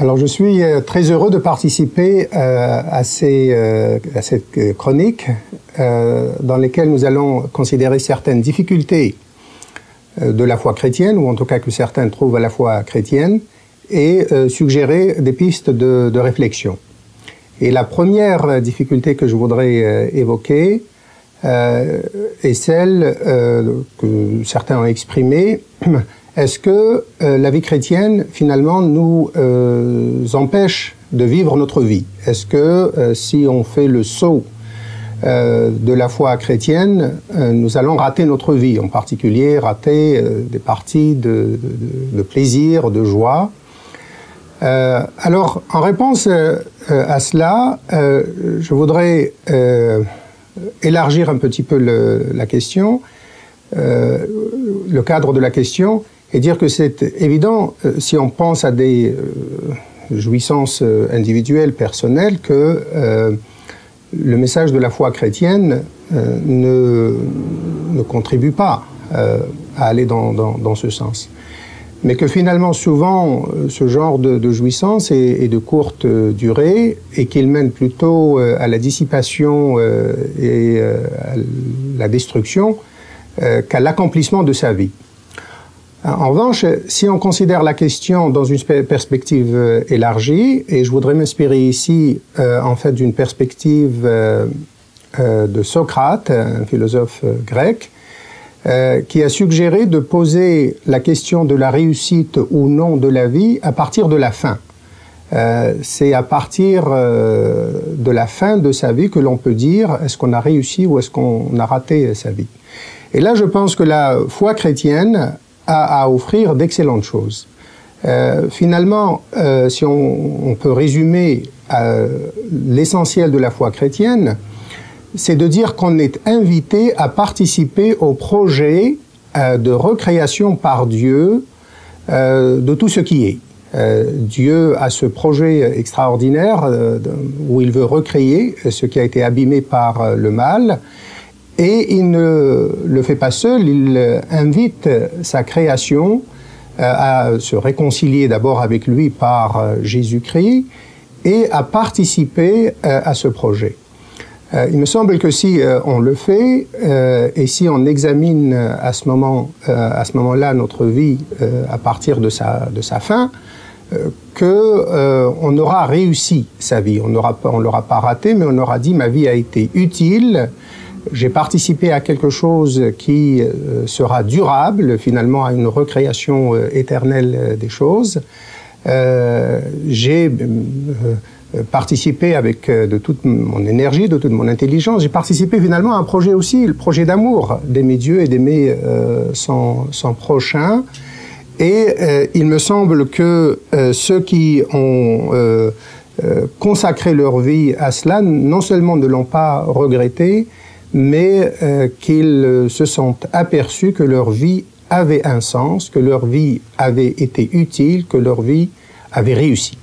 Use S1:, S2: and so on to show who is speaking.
S1: Alors je suis très heureux de participer à cette chronique dans laquelle nous allons considérer certaines difficultés de la foi chrétienne, ou en tout cas que certains trouvent à la foi chrétienne, et suggérer des pistes de réflexion. Et la première difficulté que je voudrais évoquer est celle que certains ont exprimée. Est-ce que la vie chrétienne, finalement, nous empêche de vivre notre vie? Est-ce que si on fait le saut de la foi chrétienne, nous allons rater notre vie, en particulier rater des parties de plaisir, de joie? Alors, en réponse à cela, je voudrais élargir un petit peu la question, le cadre de la question, et dire que c'est évident, si on pense à des jouissances individuelles, personnelles, que le message de la foi chrétienne ne contribue pas à aller dans ce sens. Mais que finalement, souvent, ce genre de jouissance est de courte durée et qu'il mène plutôt à la dissipation et à la destruction qu'à l'accomplissement de sa vie. En revanche, si on considère la question dans une perspective élargie, et je voudrais m'inspirer ici en fait d'une perspective de Socrate, un philosophe grec, qui a suggéré de poser la question de la réussite ou non de la vie à partir de la fin. C'est à partir de la fin de sa vie que l'on peut dire est-ce qu'on a réussi ou est-ce qu'on a raté sa vie. Et là, je pense que la foi chrétienne a à offrir d'excellentes choses. Finalement, si on peut résumer l'essentiel de la foi chrétienne, c'est de dire qu'on est invité à participer au projet de recréation par Dieu de tout ce qui est. Dieu a ce projet extraordinaire où il veut recréer ce qui a été abîmé par le mal, et il ne le fait pas seul, il invite sa création à se réconcilier d'abord avec lui par Jésus-Christ et à participer à ce projet. Il me semble que si on le fait et si on examine à ce moment-là notre vie à partir de sa fin, qu'on aura réussi sa vie. On l'aura pas raté, mais on aura dit ma vie a été utile. J'ai participé à quelque chose qui sera durable, finalement, à une recréation éternelle des choses. J'ai participé avec de toute mon énergie, de toute mon intelligence. J'ai participé finalement à un projet aussi, le projet d'amour, d'aimer Dieu et d'aimer son prochain. Et il me semble que ceux qui ont consacré leur vie à cela, non seulement ne l'ont pas regretté, mais qu'ils se sont aperçus que leur vie avait un sens, que leur vie avait été utile, que leur vie avait réussi.